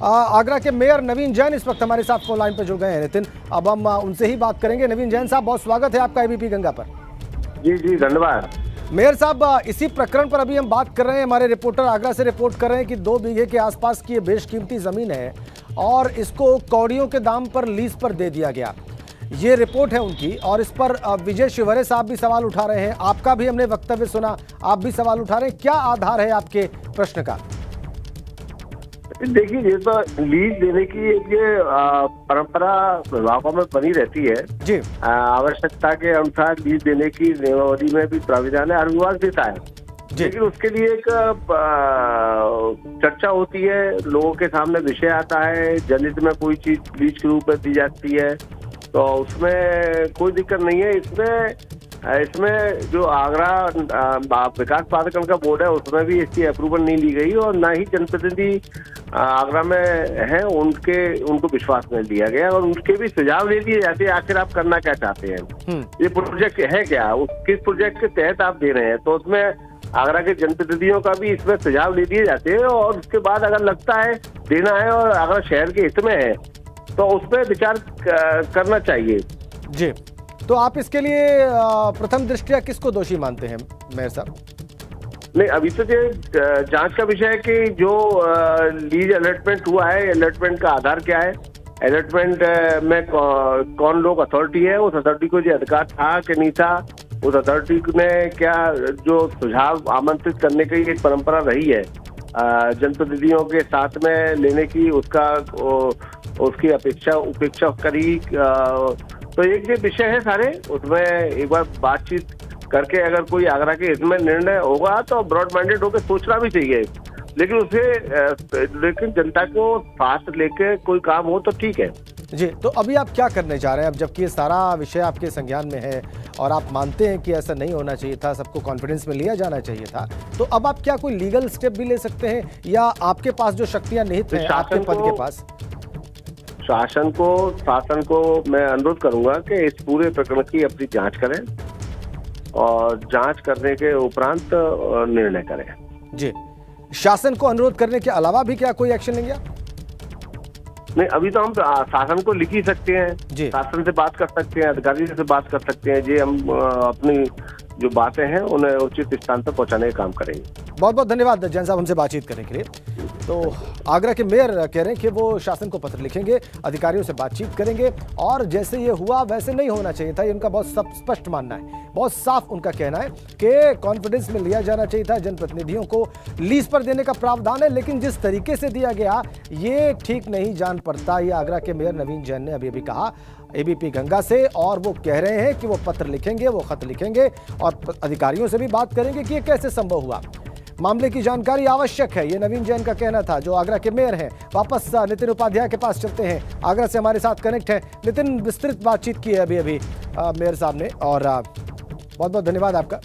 आगरा के मेयर नवीन जैन इस वक्त हमारे साथ फोन लाइन पर जुड़ गए हैं। नितिन, अब हम उनसे ही बात करेंगे। नवीन जैन साहब, बहुत स्वागत है आपका एबीपी गंगा पर। जी धन्यवाद। मेयर साहब, इसी प्रकरण पर अभी हम बात कर रहे हैं। हमारे रिपोर्टर आगरा से रिपोर्ट कर रहे हैं कि 2 बीघे के आसपास की ये बेशकीमती जमीन है और इसको कौड़ियों के दाम पर लीज पर दे दिया गया। ये रिपोर्ट है उनकी और इस पर विजय शिवहरे साहब भी सवाल उठा रहे हैं। आपका भी हमने वक्तव्य सुना, आप भी सवाल उठा रहे हैं। क्या आधार है आपके प्रश्न का? देखिए, ये तो लीज देने की एक ये परंपरा विभागों में बनी रहती है जी। आवश्यकता के अनुसार लीज देने की नियमावली में भी प्राविधान है, हर विभाग देता है। लेकिन उसके लिए एक चर्चा होती है, लोगों के सामने विषय आता है, जनहित में कोई चीज लीज के रूप में दी जाती है, तो उसमें कोई दिक्कत नहीं है। इसमें जो आगरा विकास प्राधिकरण का बोर्ड है उसमें भी इसकी अप्रूवल नहीं ली गई और ना ही जनप्रतिनिधि आगरा में हैं उनको विश्वास में लिया गया और उनके भी सुझाव ले लिए जाते हैं। आखिर आप करना क्या चाहते हैं, ये प्रोजेक्ट है क्या, किस प्रोजेक्ट के तहत आप दे रहे हैं, तो उसमें आगरा के जनप्रतिनिधियों का भी इसमें सुझाव ले दिए जाते हैं और उसके बाद अगर लगता है देना है और आगरा शहर के हित में है तो उस पर विचार करना चाहिए जी। तो आप इसके लिए प्रथम दृष्टया किसको दोषी मानते हैं मेयर साहब? नहीं, अभी तो ये जांच का विषय है कि जो लीज अलॉटमेंट हुआ है, अलॉटमेंट का आधार क्या है, अलॉटमेंट में कौन लोग अथॉरिटी है, उस अथॉरिटी को जो अधिकार था कि नहीं था, उस अथॉरिटी ने क्या जो सुझाव आमंत्रित करने की एक परंपरा रही है जनप्रतिनिधियों के साथ में लेने की, उसकी उपेक्षा करी, तो एक ये विषय है सारे, उसमें एक बार बातचीत करके अगर कोई आगरा के हित में निर्णय होगा तो ब्रॉड माइंडेड होकर सोचना भी चाहिए, लेकिन जनता को साथ लेके कोई काम हो तो ठीक है जी। तो अभी आप क्या करने जा रहे हैं अब, जबकि ये सारा विषय आपके संज्ञान में है और आप मानते हैं कि ऐसा नहीं होना चाहिए था, सबको कॉन्फिडेंस में लिया जाना चाहिए था, तो अब आप क्या कोई लीगल स्टेप भी ले सकते हैं या आपके पास जो शक्तियां निहित हैं आपके पद के पास? शासन को मैं अनुरोध करूंगा कि इस पूरे प्रकरण की अपनी जांच करें और जांच करने के उपरांत निर्णय करें जी। शासन को अनुरोध करने के अलावा भी क्या कोई एक्शन लेंगे? नहीं, अभी तो हम शासन को लिख ही सकते हैं, शासन से बात कर सकते हैं, अधिकारी से बात कर सकते हैं जी। हम अपनी जो बातें हैं उन्हें उचित स्थान पर पहुंचाने का काम करेंगे। बहुत बहुत धन्यवाद जैन साहब हमसे बातचीत करने के लिए। तो आगरा के मेयर कह रहे हैं कि वो शासन को पत्र लिखेंगे, अधिकारियों से बातचीत करेंगे और जैसे ये हुआ वैसे नहीं होना चाहिए था, ये उनका बहुत स्पष्ट मानना है, बहुत साफ उनका कहना है कि कॉन्फिडेंस में लिया जाना चाहिए था। जनप्रतिनिधियों को लीज पर देने का प्रावधान है, लेकिन जिस तरीके से दिया गया ये ठीक नहीं जान पड़ता। ये आगरा के मेयर नवीन जैन ने अभी कहा एबीपी गंगा से, और वो कह रहे हैं कि वो पत्र लिखेंगे, वो खत लिखेंगे और अधिकारियों से भी बात करेंगे कि ये कैसे संभव हुआ। मामले की जानकारी आवश्यक है, ये नवीन जैन का कहना था, जो आगरा के मेयर हैं। वापस नितिन उपाध्याय के पास चलते हैं, आगरा से हमारे साथ कनेक्ट है नितिन। विस्तृत बातचीत की है अभी मेयर साहब ने और बहुत बहुत धन्यवाद आपका।